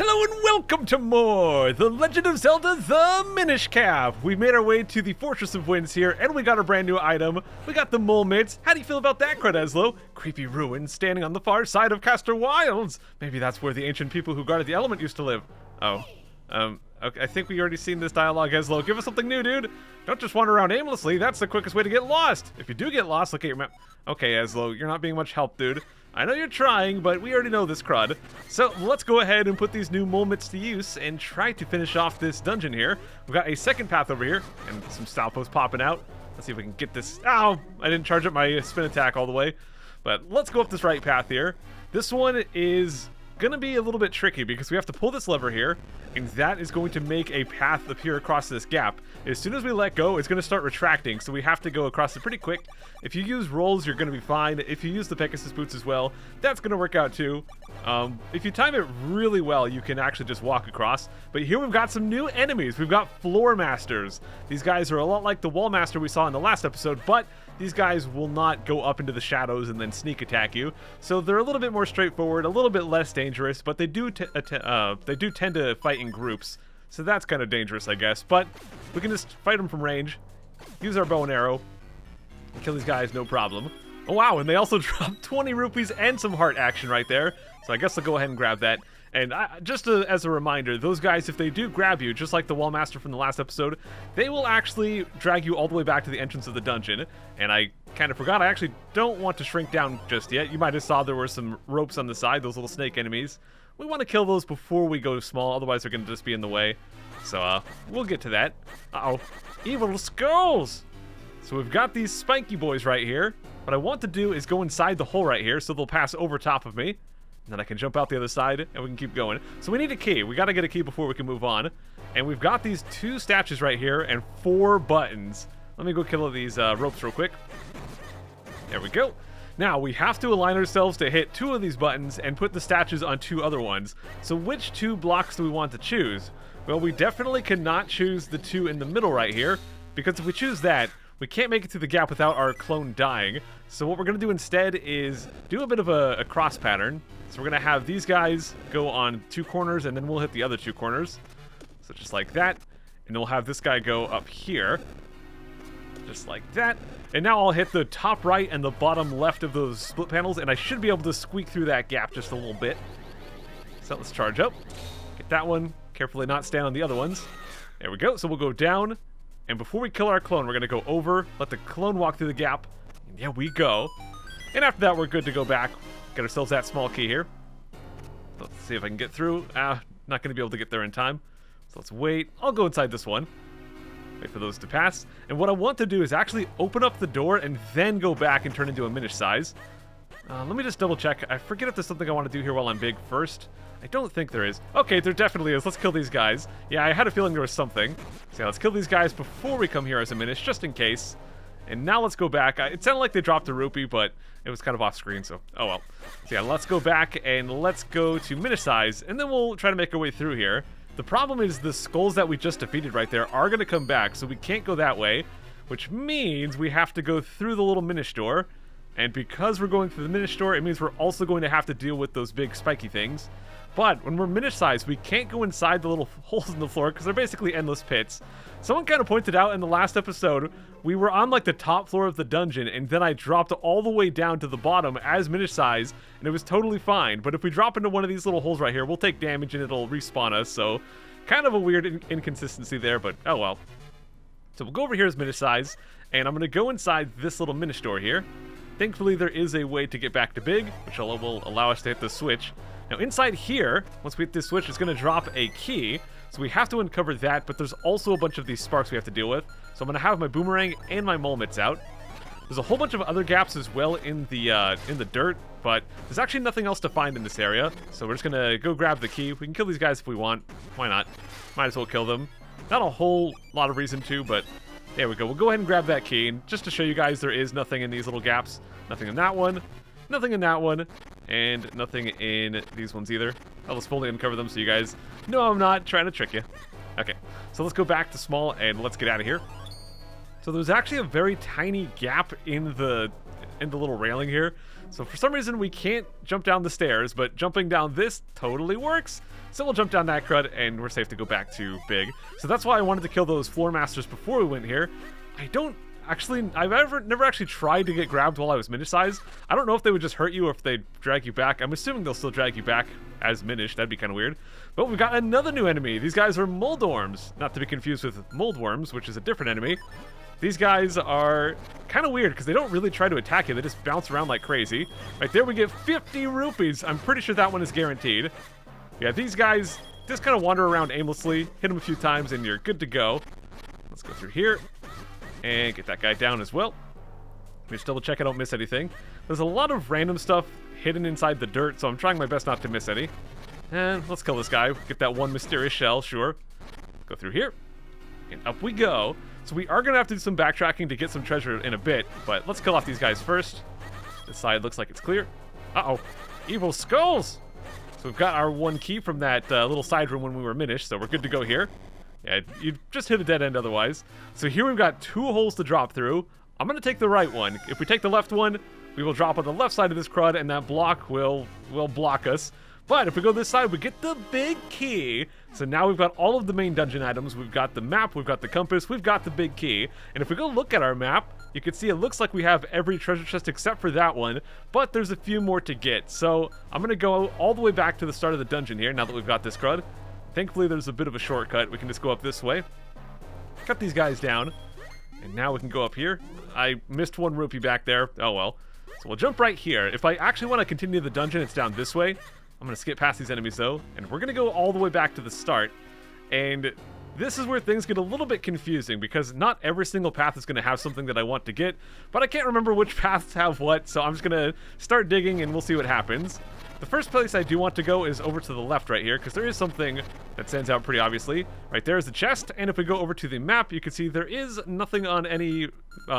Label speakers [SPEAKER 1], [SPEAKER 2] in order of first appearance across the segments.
[SPEAKER 1] Hello and welcome to more The Legend of Zelda, the Minish Cap. We've made our way to the Fortress of Winds here, and we got a brand new item. We got the mole mitts. How do you feel about that, Credeslo? Creepy ruins standing on the far side of Castor Wilds. Maybe that's where the ancient people who guarded the element used to live. Okay, I think we already seen this dialogue, Eslo. Give us something new, dude. Don't just wander around aimlessly. That's the quickest way to get lost. If you do get lost, look at your map. Okay, Eslo, you're not being much help, dude. I know you're trying, but we already know this crud. So let's go ahead and put these new mole mitts to use and try to finish off this dungeon here. We've got a second path over here and some style posts popping out. Let's see if we can get this. Ow! I didn't charge up my spin attack all the way. But let's go up this right path here. This one is gonna be a little bit tricky because we have to pull this lever here, and that is going to make a path appear across this gap. As soon as we let go, it's gonna start retracting, so we have to go across it pretty quick. If you use rolls, you're gonna be fine. If you use the Pegasus boots as well, that's gonna work out too. If you time it really well, you can actually just walk across. But here we've got some new enemies. We've got Floor Masters. These guys are a lot like the Wall Master we saw in the last episode, but these guys will not go up into the shadows and then sneak attack you. So they're a little bit more straightforward, a little bit less dangerous, but they do tend to fight in groups. So that's kind of dangerous, I guess. But we can just fight them from range, use our bow and arrow, and kill these guys, no problem. Oh wow, and they also dropped 20 rupees and some heart action right there. So I guess I'll go ahead and grab that. And as a reminder, those guys, if they do grab you, just like the Wall Master from the last episode, they will actually drag you all the way back to the entrance of the dungeon. And I kind of forgot, I actually don't want to shrink down just yet. You might have saw there were some ropes on the side, those little snake enemies. We want to kill those before we go small, otherwise they're going to just be in the way. So we'll get to that. Uh-oh, evil skulls! So we've got these spiky boys right here. What I want to do is go inside the hole right here so they'll pass over top of me. And then I can jump out the other side, and we can keep going. So we need a key. We got to get a key before we can move on. And we've got these 2 statues right here and 4 buttons. Let me go kill these ropes real quick. There we go. Now, we have to align ourselves to hit 2 of these buttons and put the statues on 2 other ones. So which 2 blocks do we want to choose? Well, we definitely cannot choose the 2 in the middle right here, because if we choose that, we can't make it through the gap without our clone dying. So what we're going to do instead is do a bit of a cross pattern. So we're going to have these guys go on 2 corners, and then we'll hit the other 2 corners. So just like that. And then we'll have this guy go up here. Just like that. And now I'll hit the top right and the bottom left of those split panels, and I should be able to squeak through that gap just a little bit. So let's charge up. Get that one. Carefully not stand on the other ones. There we go. So we'll go down. And before we kill our clone, we're going to go over, let the clone walk through the gap. And there we go. And after that, we're good to go back. Get ourselves that small key here. Let's see if I can get through. Not going to be able to get there in time. So let's wait. I'll go inside this one. Wait for those to pass. And what I want to do is actually open up the door and then go back and turn into a Minish size. Let me just double check. I forget if there's something I want to do here while I'm big first. I don't think there is. Okay, there definitely is. Let's kill these guys. Yeah, I had a feeling there was something. So yeah, let's kill these guys before we come here as a Minish, just in case. And now let's go back. It sounded like they dropped a rupee, but it was kind of off screen, so oh well. So yeah, let's go back and let's go to Minish size, and then we'll try to make our way through here. The problem is the skulls that we just defeated right there are going to come back, so we can't go that way, which means we have to go through the little Minish door. And because we're going through the Minish door, it means we're also going to have to deal with those big spiky things. But when we're Minish size, we can't go inside the little holes in the floor because they're basically endless pits. Someone kind of pointed out in the last episode, we were on like the top floor of the dungeon, and then I dropped all the way down to the bottom as Minish size, and it was totally fine. But if we drop into one of these little holes right here, we'll take damage and it'll respawn us. So kind of a weird inconsistency there, but oh well. So we'll go over here as Minish size, and I'm going to go inside this little Minish door here. Thankfully, there is a way to get back to big, which will allow us to hit the switch. Now, inside here, once we hit this switch, it's going to drop a key. So we have to uncover that, but there's also a bunch of these sparks we have to deal with. So I'm going to have my boomerang and my mole mitts out. There's a whole bunch of other gaps as well in the dirt, but there's actually nothing else to find in this area. So we're just going to go grab the key. We can kill these guys if we want. Why not? Might as well kill them. Not a whole lot of reason to, but there we go. We'll go ahead and grab that key. And just to show you guys, there is nothing in these little gaps. Nothing in that one. Nothing in that one. And nothing in these ones either. I'll just fully uncover them so you guys know I'm not trying to trick you. Okay, so let's go back to small and let's get out of here. So there's actually a very tiny gap in the little railing here. So for some reason we can't jump down the stairs, but jumping down this totally works. So we'll jump down that crud, and we're safe to go back to Big. So that's why I wanted to kill those floor masters before we went here. I've never actually tried to get grabbed while I was Minish size. I don't know if they would just hurt you or if they'd drag you back. I'm assuming they'll still drag you back as Minish. That'd be kind of weird. But we've got another new enemy. These guys are Moldorms, not to be confused with Moldworms, which is a different enemy. These guys are kind of weird because they don't really try to attack you. They just bounce around like crazy. Right there we get 50 rupees. I'm pretty sure that one is guaranteed. Yeah, these guys just kind of wander around aimlessly. Hit them a few times and you're good to go. Let's go through here and get that guy down as well. Just double check I don't miss anything. There's a lot of random stuff hidden inside the dirt, so I'm trying my best not to miss any. And let's kill this guy. Get that one mysterious shell, sure. Go through here and up we go. So we are going to have to do some backtracking to get some treasure in a bit, but let's kill off these guys first. This side looks like it's clear. Uh-oh. Evil skulls! So we've got our one key from that little side room when we were Minish, so we're good to go here. Yeah, you just hit a dead end otherwise. So here we've got 2 holes to drop through. I'm going to take the right one. If we take the left one, we will drop on the left side of this crud, and that block will block us. But if we go this side, we get the big key. So now we've got all of the main dungeon items. We've got the map, we've got the compass, we've got the big key. And if we go look at our map, you can see it looks like we have every treasure chest except for that one, but there's a few more to get. So I'm going to go all the way back to the start of the dungeon here, now that we've got this crud. Thankfully, there's a bit of a shortcut. We can just go up this way, cut these guys down, and now we can go up here. I missed 1 rupee back there. Oh well. So we'll jump right here. If I actually want to continue the dungeon, it's down this way. I'm going to skip past these enemies though, and we're going to go all the way back to the start. And this is where things get a little bit confusing because not every single path is going to have something that I want to get, but I can't remember which paths have what, so I'm just going to start digging and we'll see what happens. The first place I do want to go is over to the left right here because there is something that stands out pretty obviously. Right there is the chest, and if we go over to the map, you can see there is nothing on any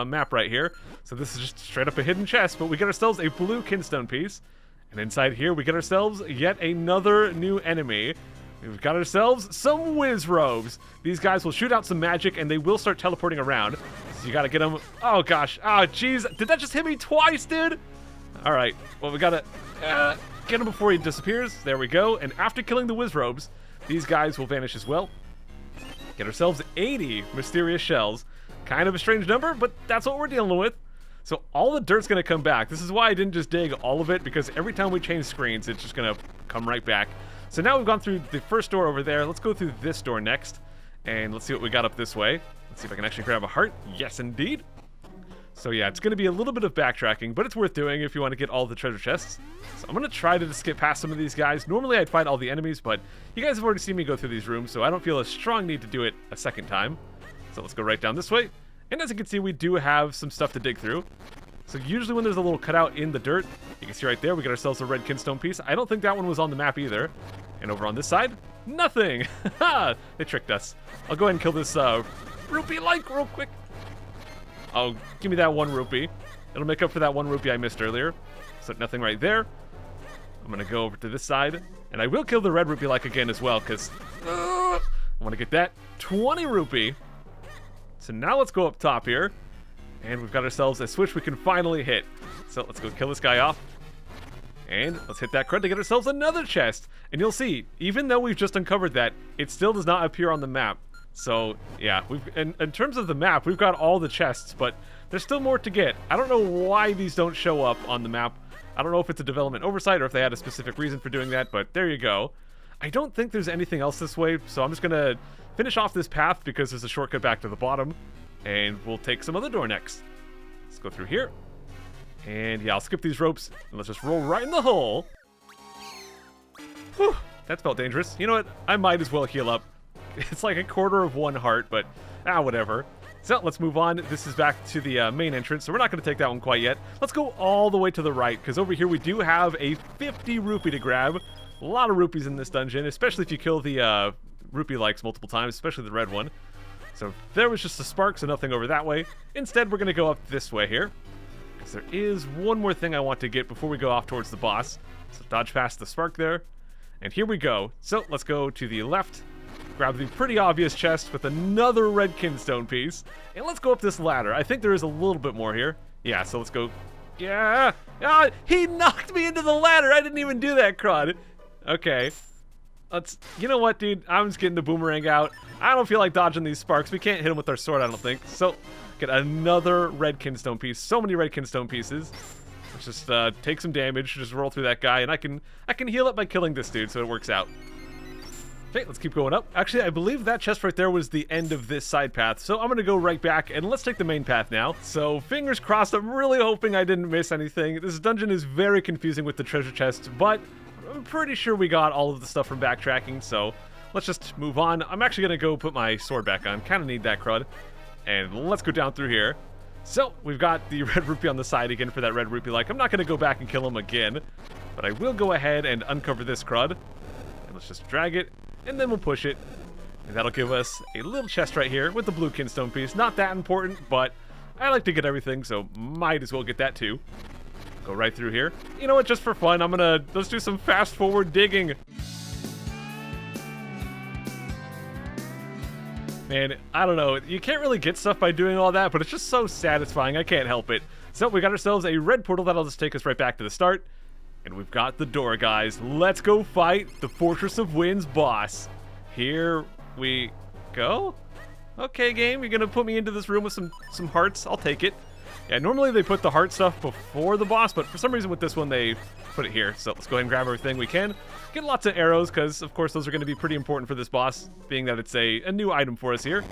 [SPEAKER 1] map right here. So this is just straight up a hidden chest, but we get ourselves a blue kinstone piece. And inside here, we get ourselves yet another new enemy. We've got ourselves some whiz robes. These guys will shoot out some magic, and they will start teleporting around. So you gotta get them. Oh, gosh. Oh, jeez. Did that just hit me twice, dude? All right. Well, we gotta get him before he disappears. There we go. And after killing the whiz robes, these guys will vanish as well. Get ourselves 80 mysterious shells. Kind of a strange number, but that's what we're dealing with. So all the dirt's going to come back. This is why I didn't just dig all of it, because every time we change screens, it's just going to come right back. So now we've gone through the first door over there. Let's go through this door next, and let's see what we got up this way. Let's see if I can actually grab a heart. Yes, indeed. So yeah, it's going to be a little bit of backtracking, but it's worth doing if you want to get all the treasure chests. So I'm going to try to just skip past some of these guys. Normally I'd fight all the enemies, but you guys have already seen me go through these rooms, so I don't feel a strong need to do it a second time. So let's go right down this way. And as you can see, we do have some stuff to dig through. So usually when there's a little cutout in the dirt, you can see right there, we got ourselves a red kinstone piece. I don't think that one was on the map either. And over on this side, nothing. They tricked us. I'll go ahead and kill this rupee like real quick. Oh, give me that 1 rupee. It'll make up for that 1 rupee I missed earlier. So nothing right there. I'm gonna go over to this side, and I will kill the red rupee like again as well, because I want to get that 20 rupee. So now let's go up top here, and we've got ourselves a switch we can finally hit. So let's go kill this guy off, and let's hit that crud to get ourselves another chest. And you'll see, even though we've just uncovered that, it still does not appear on the map. So yeah, in terms of the map, we've got all the chests, but there's still more to get. I don't know why these don't show up on the map. I don't know if it's a development oversight or if they had a specific reason for doing that, but there you go. I don't think there's anything else this way, so I'm just gonna finish off this path because there's a shortcut back to the bottom, and we'll take some other door next. Let's go through here. And yeah, I'll skip these ropes, and let's just roll right in the hole. Whew, that felt dangerous. You know what? I might as well heal up. It's like a quarter of 1 heart, but whatever. So let's move on. This is back to the main entrance, so we're not going to take that one quite yet. Let's go all the way to the right, because over here we do have a 50 rupee to grab. A lot of rupees in this dungeon, especially if you kill the rupee likes multiple times, especially the red one. So there was just a spark, so nothing over that way. Instead, we're going to go up this way here, because there is one more thing I want to get before we go off towards the boss. So dodge past the spark there, and here we go. So let's go to the left, grab the pretty obvious chest with another red kinstone piece, and let's go up this ladder. I think there is a little bit more here. Yeah, so let's go. Yeah, he knocked me into the ladder. I didn't even do that, crud. Okay. You know what, dude? I'm just getting the boomerang out. I don't feel like dodging these sparks. We can't hit him with our sword, I don't think. So, get another Redkin stone piece. So many Redkin stone pieces. Let's just take some damage, just roll through that guy, and I can heal up by killing this dude, so it works out. Okay, let's keep going up. Actually, I believe that chest right there was the end of this side path, so I'm gonna go right back, and let's take the main path now. So, fingers crossed, I'm really hoping I didn't miss anything. This dungeon is very confusing with the treasure chests, but I'm pretty sure we got all of the stuff from backtracking, so let's just move on. I'm actually gonna go put my sword back on. Kinda need that crud. And let's go down through here. So, we've got the red rupee on the side again for that red rupee. Like, I'm not gonna go back and kill him again, but I will go ahead and uncover this crud. And let's just drag it, and then we'll push it. And that'll give us a little chest right here with the blue kinstone piece. Not that important, but I like to get everything, so might as well get that too. Go right through here. You know what, just for fun, let's do some fast forward digging. Man, I don't know, you can't really get stuff by doing all that, but it's just so satisfying, I can't help it. So we got ourselves a red portal that'll just take us right back to the start. And we've got the door, guys. Let's go fight the Fortress of Wind's boss. Here we go. Okay, game, you're gonna put me into this room with some hearts. I'll take it. Yeah, normally they put the heart stuff before the boss, but for some reason with this one they put it here. So let's go ahead and grab everything we can. Get lots of arrows, because of course those are going to be pretty important for this boss, being that it's a new item for us here.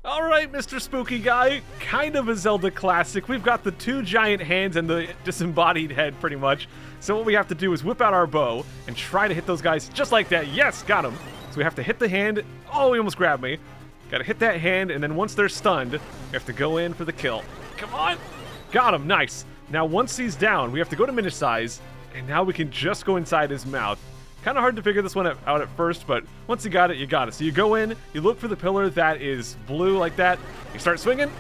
[SPEAKER 1] Alright, Mr. Spooky Guy, kind of a Zelda classic. We've got the two giant hands and the disembodied head, pretty much. So what we have to do is whip out our bow and try to hit those guys just like that. Yes, got him. So we have to hit the hand. Oh, he almost grabbed me. Gotta hit that hand, and then once they're stunned, we have to go in for the kill. Come on. Got him, nice. Now, once he's down, we have to go to Minish size, and now we can just go inside his mouth. Kind of hard to figure this one out at first, but once you got it, you got it. So you go in, you look for the pillar that is blue like that, you start swinging,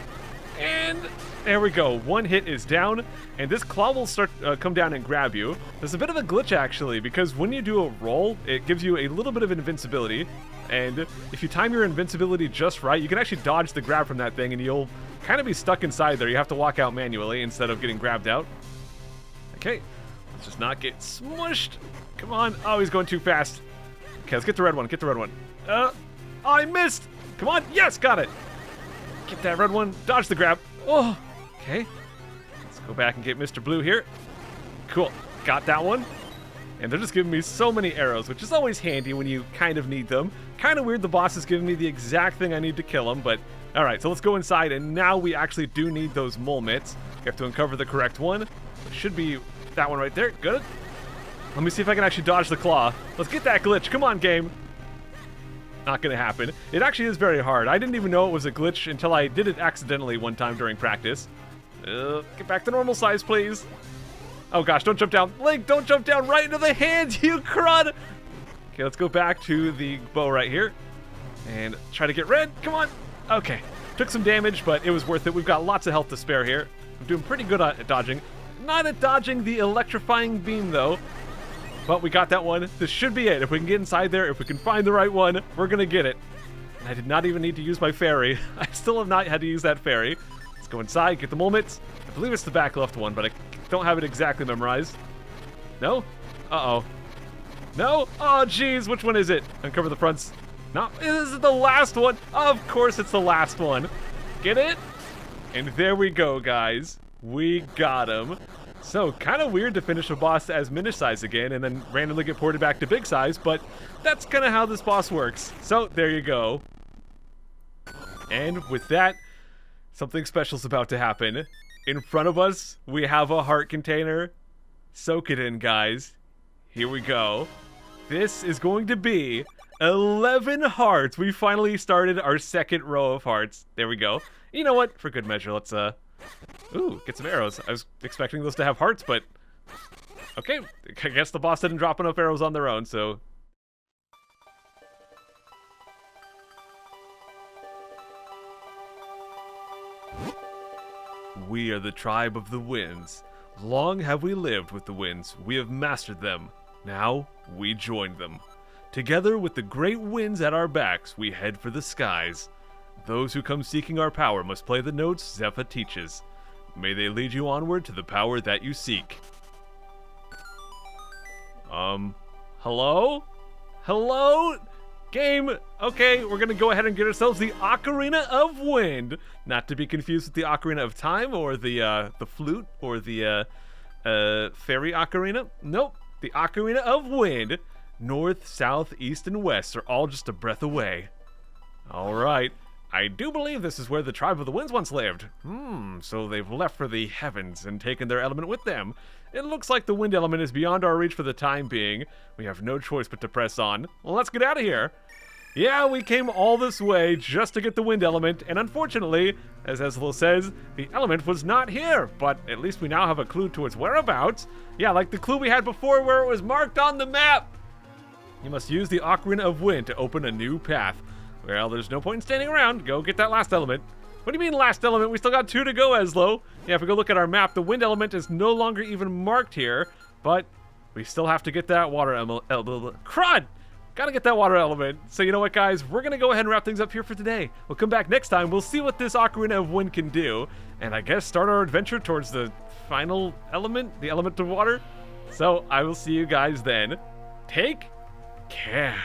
[SPEAKER 1] and there we go. One hit is down, and this claw will start come down and grab you. There's a bit of a glitch, actually, because when you do a roll, it gives you a little bit of invincibility, and if you time your invincibility just right, you can actually dodge the grab from that thing, and you'll kind of be stuck inside there. You have to walk out manually instead of getting grabbed out. Okay, let's just not get smushed. Come on. Oh, he's going too fast. Okay, let's get the red one. Get the red one. Oh, I missed. Come on. Yes, got it. Get that red one. Dodge the grab. Oh, okay. Let's go back and get Mr. Blue here. Cool. Got that one. And they're just giving me so many arrows, which is always handy when you kind of need them. Kind of weird the boss is giving me the exact thing I need to kill him, but all right, so let's go inside, and now we actually do need those mole mitts. We have to uncover the correct one. It should be that one right there. Good. Let me see if I can actually dodge the claw. Let's get that glitch. Come on, game. Not gonna happen. It actually is very hard. I didn't even know it was a glitch until I did it accidentally one time during practice. Get back to normal size, please. Oh gosh, don't jump down. Link, don't jump down right into the hands, you crud! Okay, let's go back to the bow right here. And try to get red. Come on. Okay. Took some damage, but it was worth it. We've got lots of health to spare here. I'm doing pretty good at dodging. Not at dodging the electrifying beam, though. But we got that one. This should be it. If we can get inside there, if we can find the right one, we're gonna get it. And I did not even need to use my fairy. I still have not had to use that fairy. Let's go inside, get the mole mitts. I believe it's the back left one, but I don't have it exactly memorized. No? Uh-oh. No? Oh, geez, which one is it? Uncover the fronts. No, this is the last one. Of course it's the last one. Get it? And there we go, guys. We got him. So, kind of weird to finish a boss as Minish size again and then randomly get ported back to big size, but that's kind of how this boss works. So, there you go. And with that, something special's about to happen. In front of us, we have a heart container. Soak it in, guys. Here we go. This is going to be 11 hearts. We finally started our second row of hearts. There we go. You know what? For good measure, let's, ooh, get some arrows. I was expecting those to have hearts, but... okay, I guess the boss didn't drop enough arrows on their own, so... We are the tribe of the winds. Long have we lived with the winds. We have mastered them. Now, we join them. Together with the great winds at our backs, we head for the skies. Those who come seeking our power must play the notes Zephyr teaches. May they lead you onward to the power that you seek. Hello? Hello? Game. Okay, we're gonna go ahead and get ourselves the Ocarina of Wind. Not to be confused with the Ocarina of Time or the flute or the fairy ocarina. Nope, the Ocarina of Wind. North, south, east, and west are all just a breath away. All right. I do believe this is where the Tribe of the Winds once lived. So they've left for the heavens and taken their element with them. It looks like the wind element is beyond our reach for the time being. We have no choice but to press on. Well, let's get out of here. Yeah, we came all this way just to get the wind element, and unfortunately, as Ezlo says, the element was not here, but at least we now have a clue to its whereabouts. Yeah, like the clue we had before where it was marked on the map. You must use the Ocarina of Wind to open a new path. Well, there's no point in standing around. Go get that last element. What do you mean last element? We still got 2 to go, Ezlo. Yeah, if we go look at our map, the wind element is no longer even marked here, but we still have to get that water element. Crud! Gotta get that water element. So you know what, guys? We're gonna go ahead and wrap things up here for today. We'll come back next time. We'll see what this Ocarina of Wind can do, and I guess start our adventure towards the final element, the element of water. So I will see you guys then. Take care.